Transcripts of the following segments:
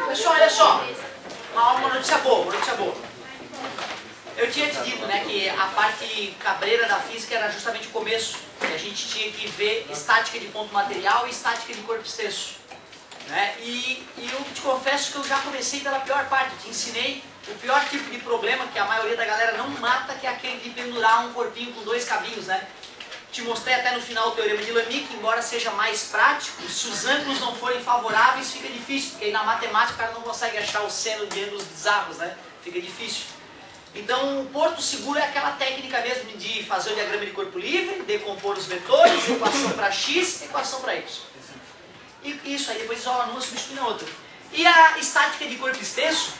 Pessoal, olha só. Uma notícia boa, Eu tinha te dito, né, que a parte cabreira da física era justamente o começo. Que a gente tinha que ver estática de ponto material e estática de corpo extenso. Né? E eu te confesso que eu já comecei pela pior parte. Te ensinei o pior tipo de problema que a maioria da galera não mata, que é aquele de pendurar um corpinho com 2 cabinhos, né? Te mostrei até no final o teorema de Lamy, que embora seja mais prático, se os ângulos não forem favoráveis, fica difícil, porque aí na matemática o cara não consegue achar o seno de ângulos bizarros, né? Fica difícil. Então, o porto seguro é aquela técnica mesmo de fazer o diagrama de corpo livre, decompor os vetores, equação para x, equação para y. E isso aí, depois isola numa, substitui na outra. E a estática de corpo extenso,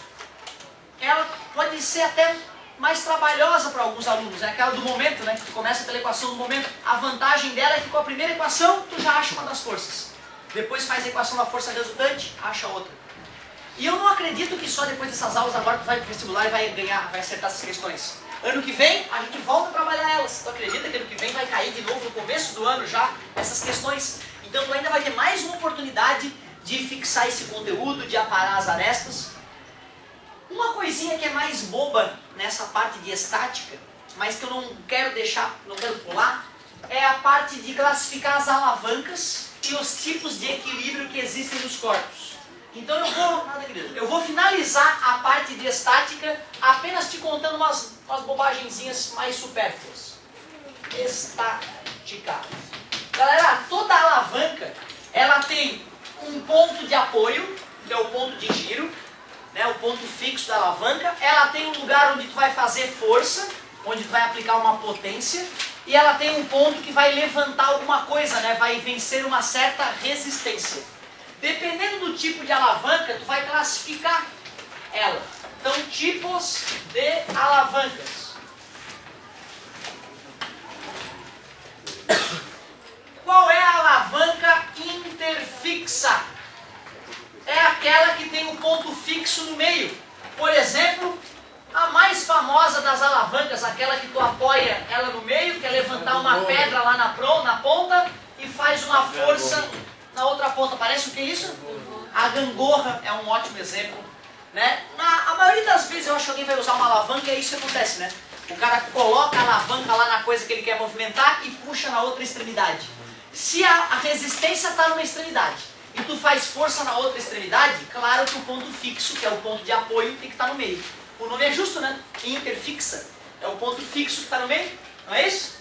ela pode ser até mais trabalhosa para alguns alunos, é aquela do momento, né? Que tu começa pela equação do momento. A vantagem dela é que com a primeira equação, tu já acha uma das forças. Depois faz a equação da força resultante, acha outra. E eu não acredito que só depois dessas aulas agora tu vai pro vestibular e vai acertar essas questões. Ano que vem, a gente volta a trabalhar elas. Tu acredita que ano que vem vai cair de novo no começo do ano já essas questões? Então tu ainda vai ter mais uma oportunidade de fixar esse conteúdo, de aparar as arestas. Uma coisinha que é mais boba nessa parte de estática, mas que eu não quero deixar, não quero pular, é a parte de classificar as alavancas e os tipos de equilíbrio que existem nos corpos. Então eu vou finalizar a parte de estática apenas te contando umas bobagenzinhas mais supérfluas. Estática. Galera, toda alavanca, ela tem um ponto de apoio, que é o ponto de giro, né, o ponto fixo da alavanca. Ela tem um lugar onde tu vai fazer força, onde tu vai aplicar uma potência, e ela tem um ponto que vai levantar alguma coisa, né, vai vencer uma certa resistência. Dependendo do tipo de alavanca, tu vai classificar ela. Então, tipos de alavancas. Qual é a alavanca interfixa? É aquela que tem um ponto fixo no meio. Por exemplo, a mais famosa das alavancas, aquela que tu apoia ela no meio, que é levantar uma pedra lá na ponta e faz uma força na outra ponta. Parece o que é isso? A gangorra é um ótimo exemplo. Né? A maioria das vezes eu acho que alguém vai usar uma alavanca e é isso que acontece, né? O cara coloca a alavanca lá na coisa que ele quer movimentar e puxa na outra extremidade. Se a resistência está numa extremidade e tu faz força na outra extremidade, claro que o ponto fixo, que é o ponto de apoio, tem que estar no meio. O nome é justo, né? Interfixa. É o ponto fixo que está no meio, não é isso?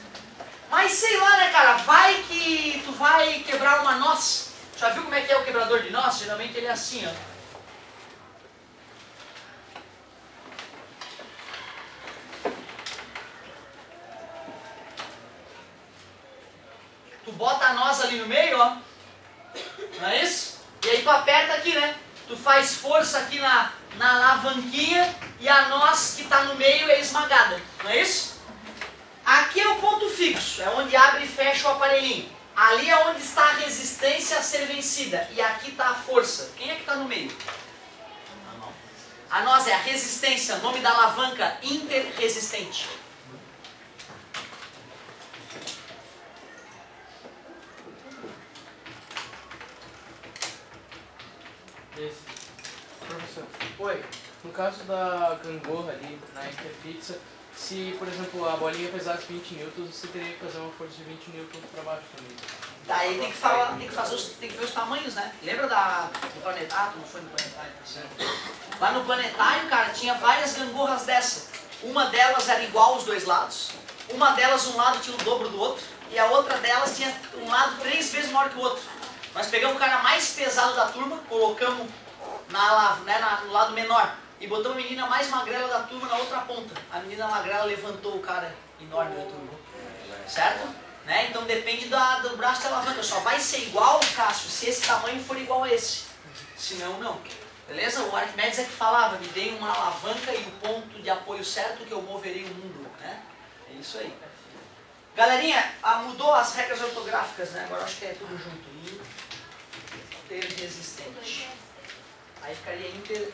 Mas sei lá, né, cara? Vai que tu vai quebrar uma noz. Já viu como é que é o quebrador de noz? Geralmente ele é assim, ó. Tu bota a noz ali no meio, ó. Não é isso? E aí tu aperta aqui, né? Tu faz força aqui na alavanquinha e a noz que está no meio é esmagada. Não é isso? Aqui é o ponto fixo, é onde abre e fecha o aparelhinho. Ali é onde está a resistência a ser vencida. E aqui está a força. Quem é que está no meio? A noz é a resistência, nome da alavanca, interresistente. Professor, Oi. no caso da gangorra ali, na interfixa, se, por exemplo, a bolinha pesasse 20 newtons, você teria que fazer uma força de 20 newtons para baixo também. Daí tem que ver os tamanhos, né? Lembra do planetário? Não foi no planetário, tá certo? Lá no planetário, cara, tinha várias gangorras dessa. Uma delas era igual aos dois lados. Uma delas, um lado tinha o dobro do outro. E a outra delas tinha um lado 3 vezes maior que o outro. Nós pegamos o cara mais pesado da turma, colocamos no lado menor. E botamos a menina mais magrela da turma na outra ponta. A menina magrela levantou o cara enorme da turma. Certo? Né? Então depende do braço da alavanca. Só vai ser igual, Cássio, se esse tamanho for igual a esse. Senão, não. Beleza? O Arquimedes é que falava, me dei uma alavanca e o ponto de apoio certo que eu moverei o mundo. Né? É isso aí. Galerinha, mudou as regras ortográficas, né? Agora acho que é tudo junto. Interresistente. Aí ficaria inter...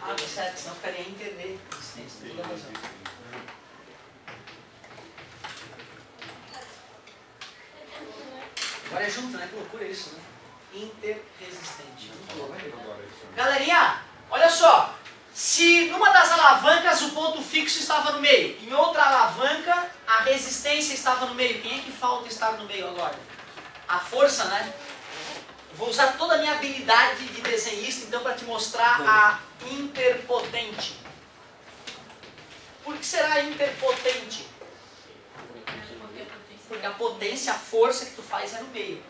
Ah, tá certo, senão ficaria interresistente. Tem toda a razão. Agora é junto, né? Que loucura isso, né? Interresistente. Galerinha, olha só. Se numa das alavancas o ponto fixo estava no meio, em outra alavanca a resistência estava no meio, quem é que falta estar no meio agora? A força, né? Vou usar toda a minha habilidade de desenhista então para te mostrar a interpotente. Por que será interpotente? Porque a potência, a força que tu faz é no meio.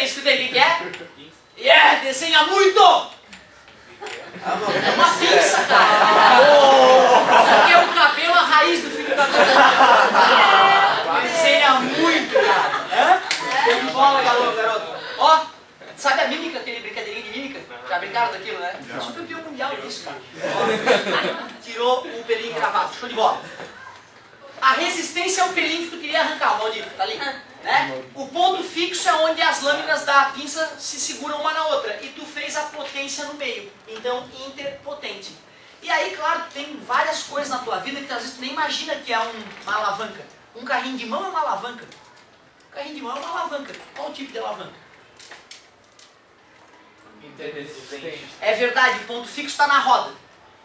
Escutei, o que é? Desenha muito! É uma pinça, cara! Isso aqui é o cabelo, a raiz do filho da desenha muito, cara! Tem bola, garoto! Ó, sabe a mímica, aquele brincadeirinho de mímica? Já brincaram daquilo, né? Eu sou campeão mundial disso, cara! Ó, tirou o pelinho gravado, show de bola! A resistência é o pelinho que tu queria arrancar, o maldito, tá ali. Né? O ponto fixo é onde as lâminas da pinça se seguram uma na outra. E tu fez a potência no meio. Então, interpotente. E aí, claro, tem várias coisas na tua vida que às vezes tu nem imagina que é uma alavanca. Um carrinho de mão é uma alavanca. Um carrinho de mão é uma alavanca. Qual o tipo de alavanca? Interresistente. É verdade, o ponto fixo está na roda.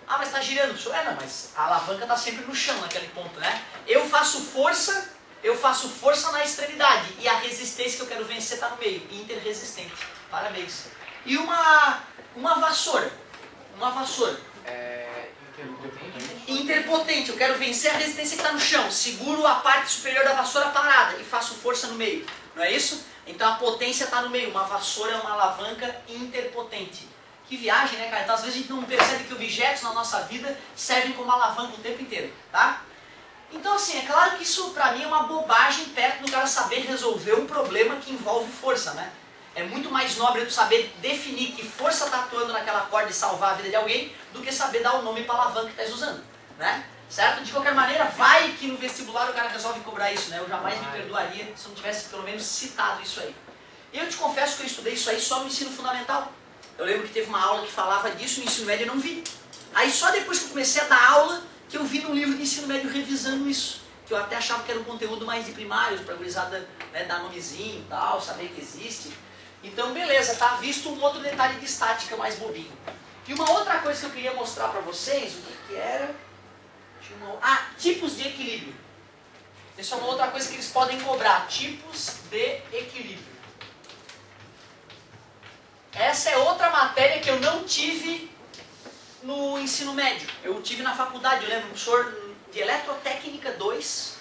Ah, mas está girando. Não, mas a alavanca está sempre no chão, naquele ponto, né? Eu faço força na extremidade. E a resistência que eu quero vencer está no meio. Interresistente. Parabéns. E uma vassoura. Uma vassoura. Interpotente. Eu quero vencer a resistência que está no chão. Seguro a parte superior da vassoura parada e faço força no meio. Não é isso? Então a potência está no meio. Uma vassoura é uma alavanca interpotente. Que viagem, né, cara? Então às vezes a gente não percebe que objetos na nossa vida servem como alavanca o tempo inteiro, tá? Então assim, é claro que isso pra mim é uma bobagem perto do cara saber resolver um problema que envolve força, né? É muito mais nobre tu saber definir que força tá atuando naquela corda e salvar a vida de alguém do que saber dar o nome pra alavanca que estás usando, né? Certo? De qualquer maneira, vai que no vestibular o cara resolve cobrar isso, né? Eu jamais me perdoaria se não tivesse pelo menos citado isso aí. E eu te confesso que eu estudei isso aí só no ensino fundamental. Eu lembro que teve uma aula que falava disso, no ensino médio eu não vi. Aí só depois que eu comecei a dar aula, que eu vi num livro de ensino médio revisando isso. Que eu até achava que era um conteúdo mais de primários, pra gurizada, né, dar nomezinho e tal, saber que existe. Então beleza, tá visto um outro detalhe de estática mais bobinho. E uma outra coisa que eu queria mostrar pra vocês, o que era? Tipos de equilíbrio. Isso é uma outra coisa que eles podem cobrar, tipos de equilíbrio. Essa é outra matéria que eu não tive no ensino médio. Eu tive na faculdade, eu lembro, o professor de Eletrotécnica 2,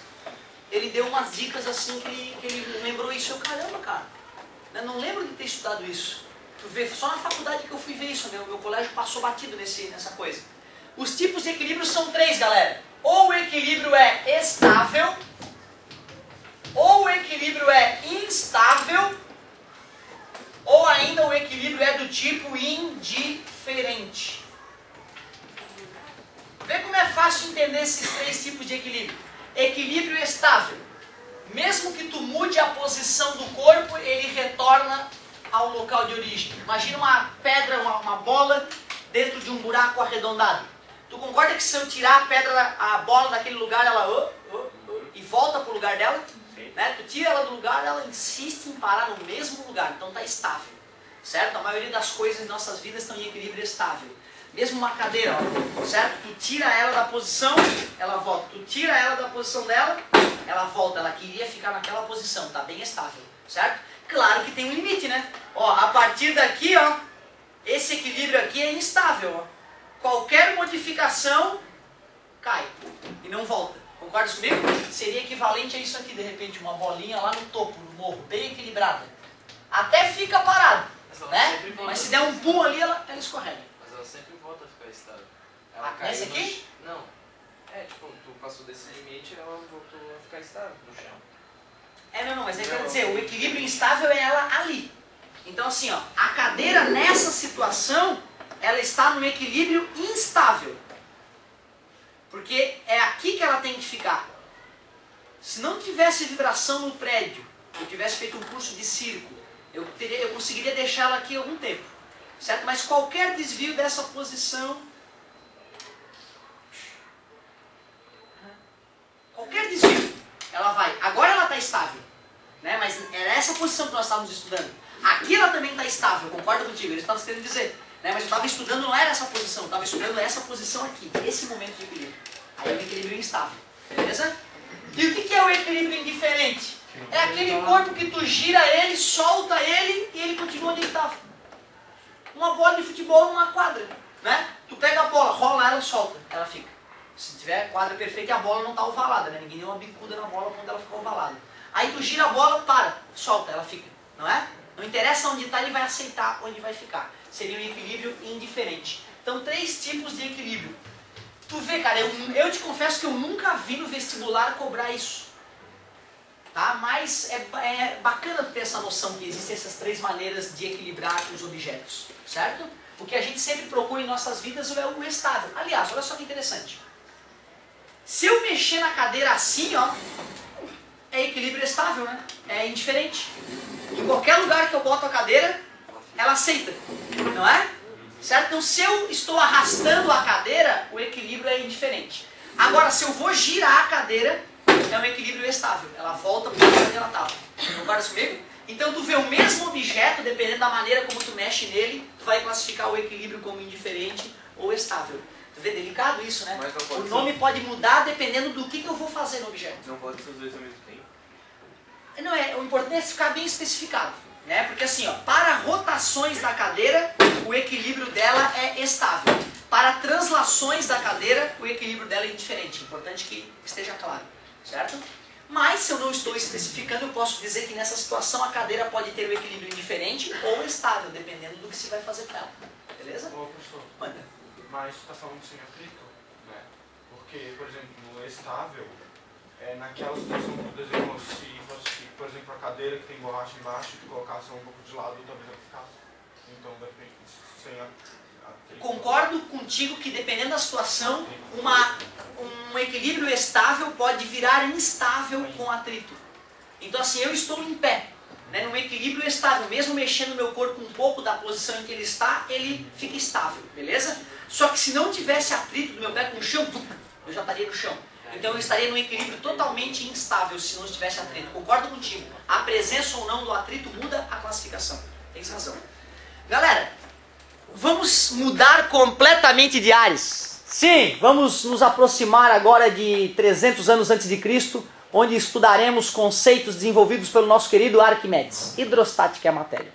ele deu umas dicas assim que ele lembrou isso. Eu, caramba, cara, eu não lembro de ter estudado isso. Tu vê, só na faculdade que eu fui ver isso, meu colégio passou batido nessa coisa. Os tipos de equilíbrio são 3, galera. Ou o equilíbrio é estável, ou o equilíbrio é instável, ou ainda o equilíbrio é do tipo indiferente. Vê como é fácil entender esses 3 tipos de equilíbrio. Equilíbrio estável. Mesmo que tu mude a posição do corpo, ele retorna ao local de origem. Imagina uma pedra, uma bola dentro de um buraco arredondado. Tu concorda que se eu tirar a bola daquele lugar, ela e volta para o lugar dela? Né? Tu tira ela do lugar, ela insiste em parar no mesmo lugar. Então está estável. Certo? A maioria das coisas em nossas vidas estão em equilíbrio estável. Mesmo uma cadeira, ó, certo? Tu tira ela da posição, ela volta. Tu tira ela da posição dela, ela volta. Ela queria ficar naquela posição, tá bem estável, certo? Claro que tem um limite, né? Ó, a partir daqui, ó, esse equilíbrio aqui é instável, ó. Qualquer modificação cai e não volta. Concordas comigo? Seria equivalente a isso aqui, de repente, uma bolinha lá no topo, no morro, bem equilibrada. Até fica parado, né? Mas se der um pum ali, ela escorrega. Mas ela sempre volta a ficar estável. Essa aqui? Não. Tipo, tu passou desse limite e ela voltou a ficar estável no chão. Não, mas aí quer dizer, o equilíbrio instável é ela ali. Então assim, ó, a cadeira nessa situação, ela está no equilíbrio instável. Porque é aqui que ela tem que ficar. Se não tivesse vibração no prédio, eu tivesse feito um curso de circo, eu conseguiria deixá-la aqui algum tempo, certo? Mas qualquer desvio dessa posição, qualquer desvio, ela vai. Agora ela está estável, né? Mas era essa posição que nós estávamos estudando. Aqui ela também está estável, concorda contigo? Eles estavam querendo dizer, né? Mas eu estava estudando, não era essa posição, eu estava estudando essa posição aqui, esse momento de equilíbrio. Aí é o equilíbrio instável, beleza? E o que é o equilíbrio indiferente? É aquele corpo que tu gira ele, solta ele e ele continua onde ele estava. Uma bola de futebol numa quadra, né? Tu pega a bola, rola ela, solta, ela fica. Se tiver quadra perfeita e a bola não está ovalada, né? Ninguém deu uma bicuda na bola quando ela ficou ovalada. Aí tu gira a bola, para, solta, ela fica, não é? Não interessa onde está, ele vai aceitar onde vai ficar. Seria um equilíbrio indiferente. Então, 3 tipos de equilíbrio. Tu vê, cara, eu te confesso que eu nunca vi no vestibular cobrar isso. Tá? Mas é bacana ter essa noção que existem essas 3 maneiras de equilibrar os objetos, certo? O que a gente sempre procura em nossas vidas é o estável. Aliás, olha só que interessante. Se eu mexer na cadeira assim, ó, é equilíbrio estável, né? É indiferente. Em qualquer lugar que eu boto a cadeira, ela aceita, não é? Certo? Então, se eu estou arrastando a cadeira, o equilíbrio é indiferente. Agora, se eu vou girar a cadeira, é um equilíbrio estável. Ela volta para onde ela estava. Concorda comigo? Então, tu vê o mesmo objeto, dependendo da maneira como tu mexe nele, tu vai classificar o equilíbrio como indiferente ou estável. Tu vê, delicado isso, né? O nome pode mudar dependendo do que eu vou fazer no objeto. Não pode ser os dois ao mesmo tempo? Não, o importante é ficar bem especificado. Né? Porque assim, ó, para rotações da cadeira, o equilíbrio dela é estável. Para translações da cadeira, o equilíbrio dela é indiferente. Importante que esteja claro, certo? Mas se eu não estou especificando, eu posso dizer que nessa situação a cadeira pode ter o equilíbrio indiferente ou estável, dependendo do que se vai fazer com ela. Beleza? Ô, professor, manda. Mas você está falando sem atrito, né? Porque, por exemplo, no estável, naquela situação que tu desenhou, se fosse, por exemplo, a cadeira que tem borracha embaixo, tu colocasse um pouco de lado, talvez ela ficasse. Então, de repente, sem atrito. Concordo contigo que dependendo da situação, um equilíbrio estável pode virar instável com atrito. Então assim, eu estou em pé, né, num equilíbrio estável, mesmo mexendo meu corpo um pouco da posição em que ele está, ele fica estável, beleza? Só que se não tivesse atrito do meu pé com o chão, eu já estaria no chão. Então eu estaria num equilíbrio totalmente instável se não tivesse atrito. Concordo contigo. A presença ou não do atrito muda a classificação. Tens razão. Galera, vamos mudar completamente de ares. Sim, vamos nos aproximar agora de 300 anos antes de Cristo, onde estudaremos conceitos desenvolvidos pelo nosso querido Arquimedes. Hidrostática é a matéria.